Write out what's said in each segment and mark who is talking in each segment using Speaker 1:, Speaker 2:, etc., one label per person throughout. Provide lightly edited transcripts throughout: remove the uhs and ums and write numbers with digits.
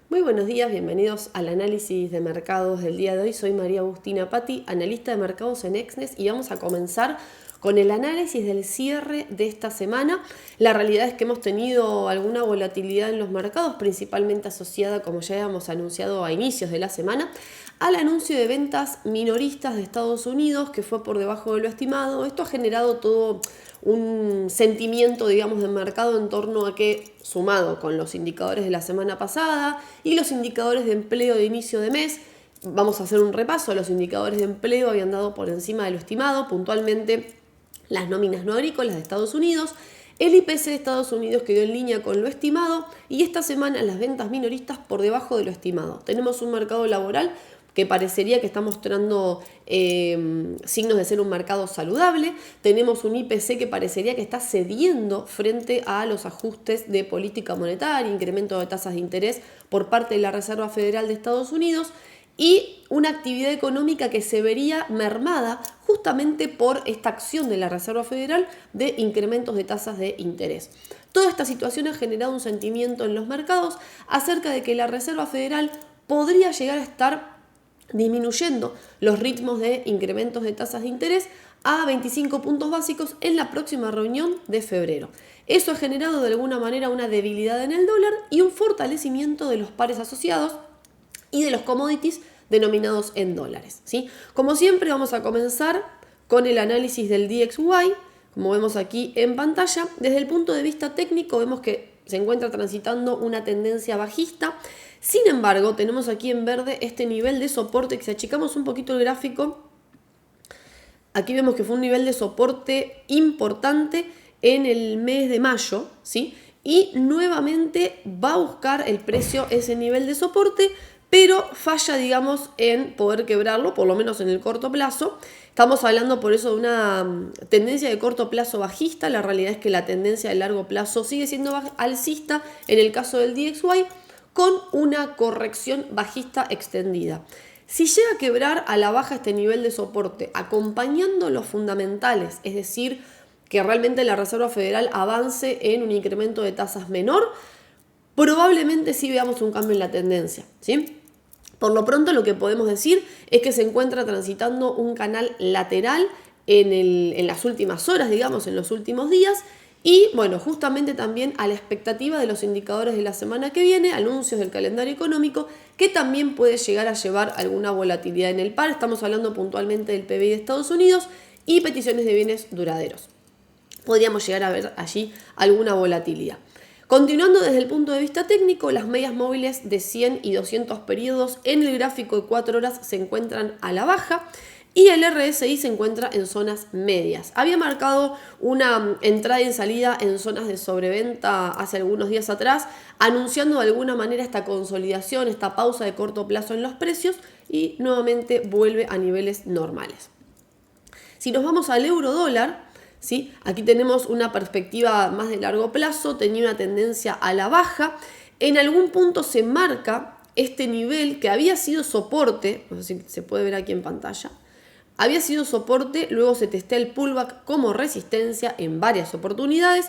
Speaker 1: Muy buenos días, bienvenidos al análisis de mercados del día de hoy. Soy María Agustina Patti, analista de mercados en Exnes, y vamos a comenzar con el análisis del cierre de esta semana. La realidad es que hemos tenido alguna volatilidad en los mercados, principalmente asociada, como ya habíamos anunciado a inicios de la semana, al anuncio de ventas minoristas de Estados Unidos, que fue por debajo de lo estimado. Esto ha generado todo un sentimiento, digamos, del mercado en torno a que, sumado con los indicadores de la semana pasada y los indicadores de empleo de inicio de mes, vamos a hacer un repaso. Los indicadores de empleo habían dado por encima de lo estimado, puntualmente las nóminas no agrícolas de Estados Unidos. El IPC de Estados Unidos quedó en línea con lo estimado y esta semana las ventas minoristas por debajo de lo estimado. Tenemos un mercado laboral que parecería que está mostrando signos de ser un mercado saludable. Tenemos un IPC que parecería que está cediendo frente a los ajustes de política monetaria, incremento de tasas de interés por parte de la Reserva Federal de Estados Unidos, y una actividad económica que se vería mermada justamente por esta acción de la Reserva Federal de incrementos de tasas de interés. Toda esta situación ha generado un sentimiento en los mercados acerca de que la Reserva Federal podría llegar a estar disminuyendo los ritmos de incrementos de tasas de interés a 25 puntos básicos en la próxima reunión de febrero. Eso ha generado de alguna manera una debilidad en el dólar y un fortalecimiento de los pares asociados y de los commodities denominados en dólares, ¿sí? Como siempre, vamos a comenzar con el análisis del DXY. Como vemos aquí en pantalla, desde el punto de vista técnico vemos que se encuentra transitando una tendencia bajista. Sin embargo, tenemos aquí en verde este nivel de soporte, que si achicamos un poquito el gráfico, aquí vemos que fue un nivel de soporte importante en el mes de mayo, ¿sí? Y nuevamente va a buscar el precio ese nivel de soporte, pero falla, digamos, en poder quebrarlo, por lo menos en el corto plazo. Estamos hablando por eso de una tendencia de corto plazo bajista. La realidad es que la tendencia de largo plazo sigue siendo alcista en el caso del DXY, con una corrección bajista extendida. Si llega a quebrar a la baja este nivel de soporte, acompañando los fundamentales, es decir, que realmente la Reserva Federal avance en un incremento de tasas menor, probablemente sí veamos un cambio en la tendencia, ¿sí? Por lo pronto, lo que podemos decir es que se encuentra transitando un canal lateral en las últimas horas, digamos, en los últimos días. Y bueno, justamente también a la expectativa de los indicadores de la semana que viene, anuncios del calendario económico, que también puede llegar a llevar alguna volatilidad en el par. Estamos hablando puntualmente del PBI de Estados Unidos y peticiones de bienes duraderos. Podríamos llegar a ver allí alguna volatilidad. Continuando desde el punto de vista técnico, las medias móviles de 100 y 200 periodos en el gráfico de 4 horas se encuentran a la baja y el RSI se encuentra en zonas medias. Había marcado una entrada y salida en zonas de sobreventa hace algunos días atrás, anunciando de alguna manera esta consolidación, esta pausa de corto plazo en los precios, y nuevamente vuelve a niveles normales. Si nos vamos al euro dólar, ¿sí? Aquí tenemos una perspectiva más de largo plazo, tenía una tendencia a la baja. En algún punto se marca este nivel que había sido soporte, no sé si se puede ver aquí en pantalla, había sido soporte, luego se testea el pullback como resistencia en varias oportunidades.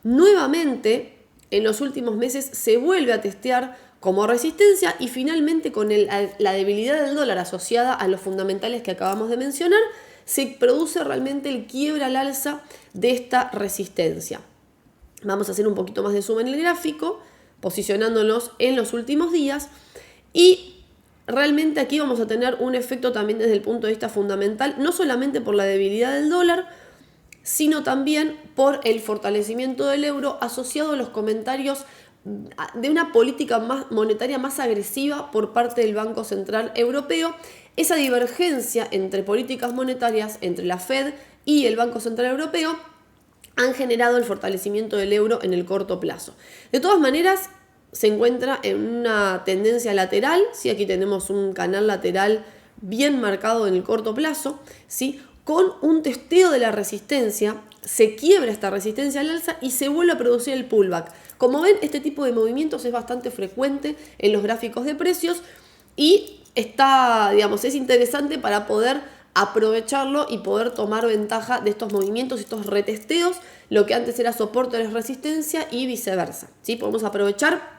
Speaker 1: Nuevamente, en los últimos meses se vuelve a testear como resistencia y finalmente, con la debilidad del dólar asociada a los fundamentales que acabamos de mencionar, se produce realmente el quiebre al alza de esta resistencia. Vamos a hacer un poquito más de zoom en el gráfico, posicionándonos en los últimos días, y realmente aquí vamos a tener un efecto también desde el punto de vista fundamental, no solamente por la debilidad del dólar, sino también por el fortalecimiento del euro asociado a los comentarios de una política monetaria más agresiva por parte del Banco Central Europeo. Esa divergencia entre políticas monetarias entre la Fed y el Banco Central Europeo han generado el fortalecimiento del euro en el corto plazo. De todas maneras, se encuentra en una tendencia lateral, ¿sí? Aquí tenemos un canal lateral bien marcado en el corto plazo, ¿sí? Con un testeo de la resistencia, se quiebra esta resistencia al alza y se vuelve a producir el pullback. Como ven, este tipo de movimientos es bastante frecuente en los gráficos de precios y es interesante para poder aprovecharlo y poder tomar ventaja de estos movimientos, estos retesteos, lo que antes era soporte es resistencia y viceversa, ¿sí? Podemos aprovechar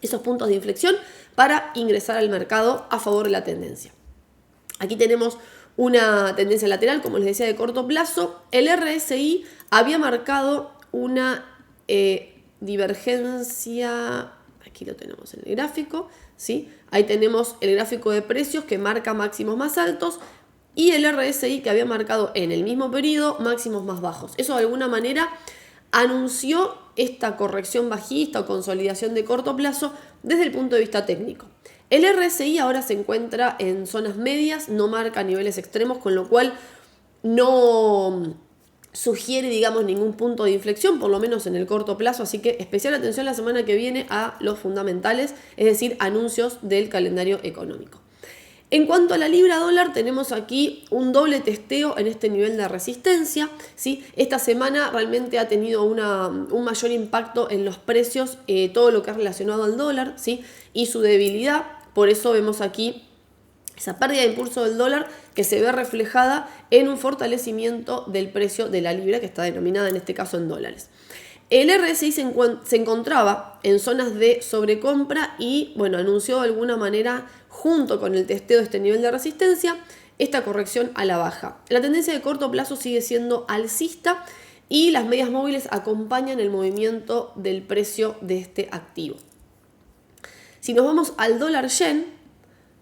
Speaker 1: esos puntos de inflexión para ingresar al mercado a favor de la tendencia. Aquí tenemos una tendencia lateral, como les decía, de corto plazo. El RSI había marcado una divergencia, aquí lo tenemos en el gráfico, ¿sí? Ahí tenemos el gráfico de precios que marca máximos más altos y el RSI que había marcado en el mismo periodo máximos más bajos. Eso de alguna manera anunció esta corrección bajista o consolidación de corto plazo desde el punto de vista técnico. El RSI ahora se encuentra en zonas medias, no marca niveles extremos, con lo cual no sugiere, digamos, ningún punto de inflexión, por lo menos en el corto plazo, así que especial atención la semana que viene a los fundamentales, es decir, anuncios del calendario económico. En cuanto a la libra dólar, tenemos aquí un doble testeo en este nivel de resistencia, ¿sí? Esta semana realmente ha tenido un mayor impacto en los precios, todo lo que es relacionado al dólar, ¿sí? Y su debilidad. Por eso vemos aquí esa pérdida de impulso del dólar que se ve reflejada en un fortalecimiento del precio de la libra, que está denominada en este caso en dólares. El RSI se encontraba en zonas de sobrecompra y, bueno, anunció de alguna manera, junto con el testeo de este nivel de resistencia, esta corrección a la baja. La tendencia de corto plazo sigue siendo alcista y las medias móviles acompañan el movimiento del precio de este activo. Si nos vamos al dólar yen,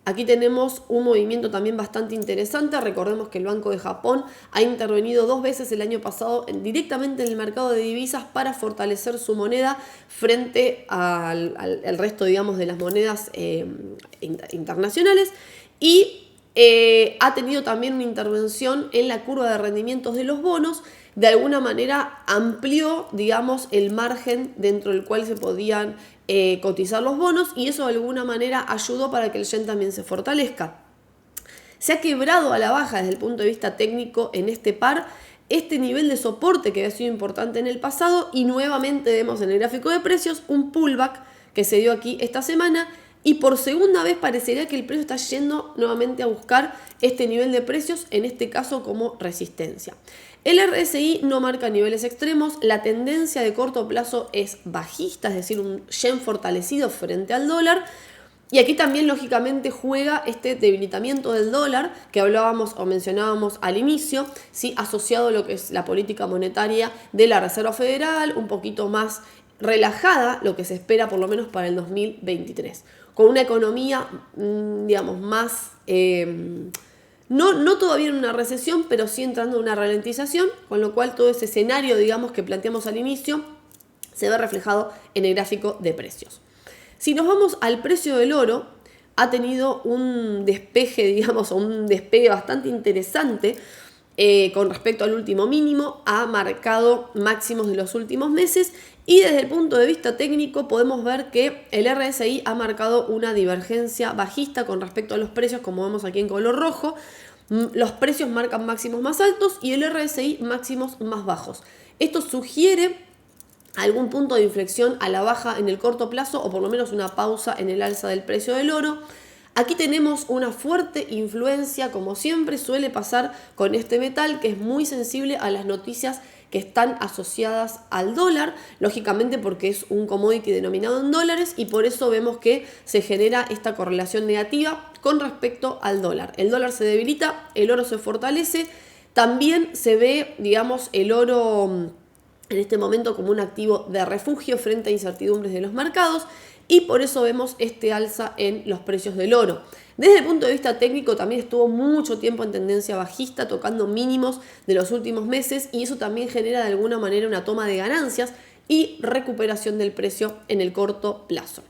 Speaker 1: aquí tenemos un movimiento también bastante interesante. Recordemos que el Banco de Japón ha intervenido 2 veces el año pasado directamente en el mercado de divisas para fortalecer su moneda frente al resto, digamos, de las monedas internacionales y ha tenido también una intervención en la curva de rendimientos de los bonos. De alguna manera amplió, digamos, el margen dentro del cual se podían cotizar los bonos y eso de alguna manera ayudó para que el yen también se fortalezca. Se ha quebrado a la baja desde el punto de vista técnico en este par este nivel de soporte que había sido importante en el pasado y nuevamente vemos en el gráfico de precios un pullback que se dio aquí esta semana y por segunda vez parecería que el precio está yendo nuevamente a buscar este nivel de precios, en este caso como resistencia. El RSI no marca niveles extremos, la tendencia de corto plazo es bajista, es decir, un yen fortalecido frente al dólar. Y aquí también lógicamente juega este debilitamiento del dólar que hablábamos o mencionábamos al inicio, ¿sí? Asociado a lo que es la política monetaria de la Reserva Federal, un poquito más relajada, lo que se espera por lo menos para el 2023, con una economía, digamos, más... No todavía en una recesión, pero sí entrando en una ralentización, con lo cual todo ese escenario, digamos, que planteamos al inicio, se ve reflejado en el gráfico de precios. Si nos vamos al precio del oro, ha tenido un despeje, digamos, un despegue bastante interesante con respecto al último mínimo, ha marcado máximos de los últimos meses y desde el punto de vista técnico podemos ver que el RSI ha marcado una divergencia bajista con respecto a los precios, como vemos aquí en color rojo. Los precios marcan máximos más altos y el RSI máximos más bajos. Esto sugiere algún punto de inflexión a la baja en el corto plazo o por lo menos una pausa en el alza del precio del oro. Aquí tenemos una fuerte influencia, como siempre suele pasar con este metal, que es muy sensible a las noticias que están asociadas al dólar, lógicamente porque es un commodity denominado en dólares y por eso vemos que se genera esta correlación negativa con respecto al dólar. El dólar se debilita, el oro se fortalece, también se ve, digamos, el oro en este momento como un activo de refugio frente a incertidumbres de los mercados y por eso vemos este alza en los precios del oro. Desde el punto de vista técnico también estuvo mucho tiempo en tendencia bajista, tocando mínimos de los últimos meses y eso también genera de alguna manera una toma de ganancias y recuperación del precio en el corto plazo.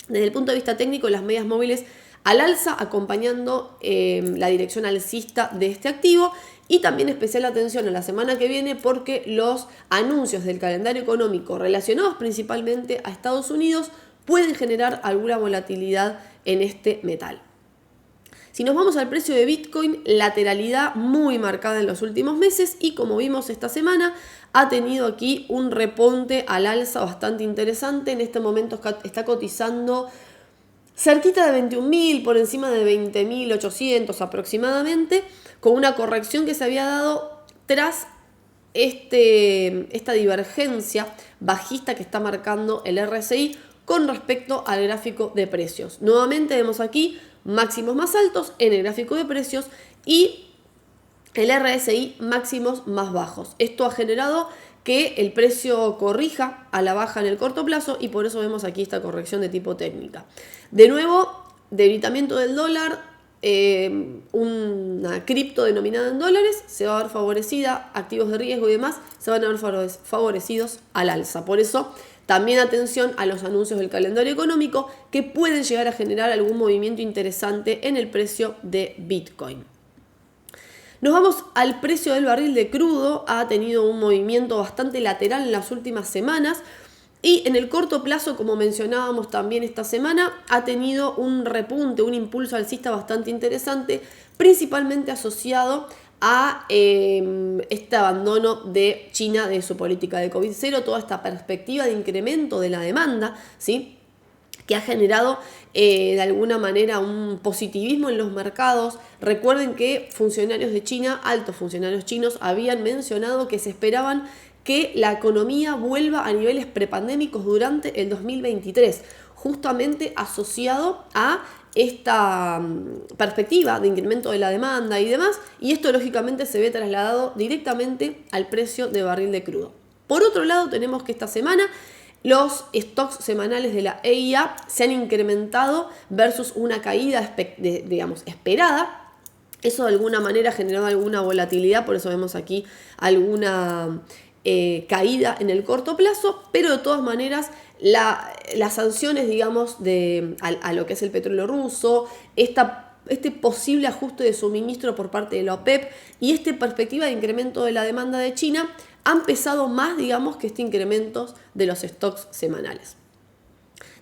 Speaker 1: Desde el punto de vista técnico, las medias móviles al alza acompañando la dirección alcista de este activo y también especial atención a la semana que viene porque los anuncios del calendario económico relacionados principalmente a Estados Unidos pueden generar alguna volatilidad en este metal. Si nos vamos al precio de Bitcoin, lateralidad muy marcada en los últimos meses y como vimos esta semana ha tenido aquí un repunte al alza bastante interesante. En este momento está cotizando cerquita de 21.000, por encima de 20.800 aproximadamente, con una corrección que se había dado tras esta divergencia bajista que está marcando el RSI con respecto al gráfico de precios. Nuevamente vemos aquí máximos más altos en el gráfico de precios y el RSI máximos más bajos. Esto ha generado que el precio corrija a la baja en el corto plazo y por eso vemos aquí esta corrección de tipo técnica. De nuevo, debilitamiento del dólar, una cripto denominada en dólares se va a ver favorecida, activos de riesgo y demás se van a ver favorecidos al alza. Por eso, también atención a los anuncios del calendario económico que pueden llegar a generar algún movimiento interesante en el precio de Bitcoin. Nos vamos al precio del barril de crudo, ha tenido un movimiento bastante lateral en las últimas semanas y en el corto plazo, como mencionábamos también esta semana, ha tenido un repunte, un impulso alcista bastante interesante, principalmente asociado a este abandono de China de su política de COVID-0, toda esta perspectiva de incremento de la demanda, ¿sí?, que ha generado de alguna manera un positivismo en los mercados. Recuerden que funcionarios de China, altos funcionarios chinos, habían mencionado que se esperaban que la economía vuelva a niveles prepandémicos durante el 2023, justamente asociado a esta perspectiva de incremento de la demanda y demás, y esto lógicamente se ve trasladado directamente al precio de barril de crudo. Por otro lado, tenemos que esta semana los stocks semanales de la EIA se han incrementado versus una caída, esperada. Eso de alguna manera ha generado alguna volatilidad, por eso vemos aquí alguna caída en el corto plazo, pero de todas maneras las sanciones, digamos, a lo que es el petróleo ruso, este posible ajuste de suministro por parte de la OPEP y esta perspectiva de incremento de la demanda de China han pesado más, digamos, que este incremento de los stocks semanales.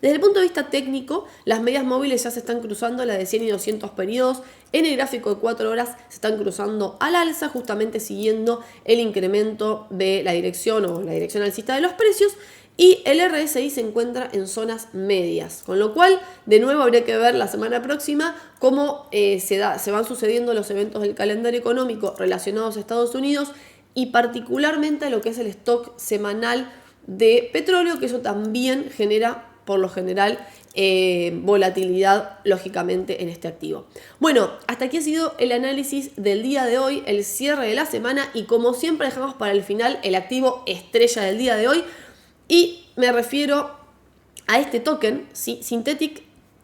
Speaker 1: Desde el punto de vista técnico, las medias móviles ya se están cruzando, la de 100 y 200 periodos. En el gráfico de 4 horas se están cruzando al alza, justamente siguiendo el incremento de la dirección o la dirección alcista de los precios. Y el RSI se encuentra en zonas medias, con lo cual de nuevo habría que ver la semana próxima cómo se van sucediendo los eventos del calendario económico relacionados a Estados Unidos y particularmente a lo que es el stock semanal de petróleo, que eso también genera por lo general volatilidad lógicamente en este activo. Bueno, hasta aquí ha sido el análisis del día de hoy, el cierre de la semana y como siempre dejamos para el final el activo estrella del día de hoy. Y me refiero a este token, ¿sí? Synthetic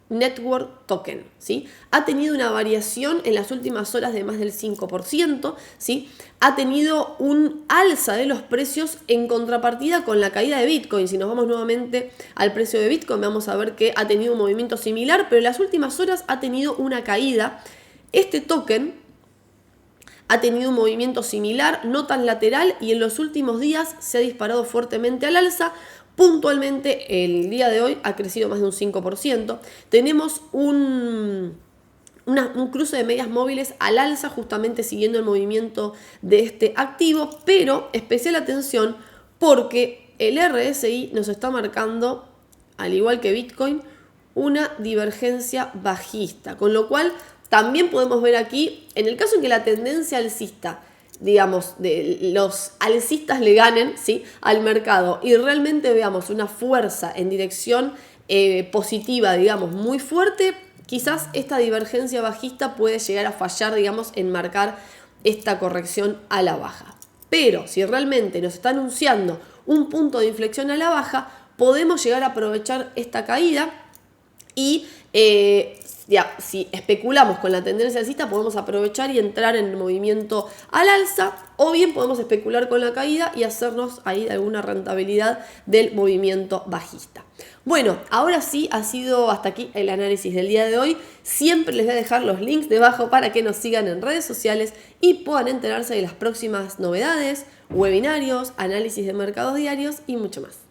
Speaker 1: Network Token, ¿sí? Ha tenido una variación en las últimas horas de más del 5%, ¿sí? Ha tenido un alza de los precios en contrapartida con la caída de Bitcoin. Si nos vamos nuevamente al precio de Bitcoin, vamos a ver que ha tenido un movimiento similar, pero en las últimas horas ha tenido una caída. Este token ha tenido un movimiento similar, no tan lateral, y en los últimos días se ha disparado fuertemente al alza. Puntualmente el día de hoy ha crecido más de un 5%. Tenemos un cruce de medias móviles al alza, justamente siguiendo el movimiento de este activo, pero especial atención porque el RSI nos está marcando, al igual que Bitcoin, una divergencia bajista, con lo cual también podemos ver aquí, en el caso en que la tendencia alcista, digamos, de los alcistas le ganen, ¿sí?, al mercado y realmente veamos una fuerza en dirección positiva, digamos, muy fuerte, quizás esta divergencia bajista puede llegar a fallar, digamos, en marcar esta corrección a la baja. Pero si realmente nos está anunciando un punto de inflexión a la baja, podemos llegar a aprovechar esta caída y si especulamos con la tendencia alcista podemos aprovechar y entrar en el movimiento al alza, o bien podemos especular con la caída y hacernos ahí alguna rentabilidad del movimiento bajista. Bueno, ahora sí ha sido hasta aquí el análisis del día de hoy. Siempre les voy a dejar los links debajo para que nos sigan en redes sociales y puedan enterarse de las próximas novedades, webinarios, análisis de mercados diarios y mucho más.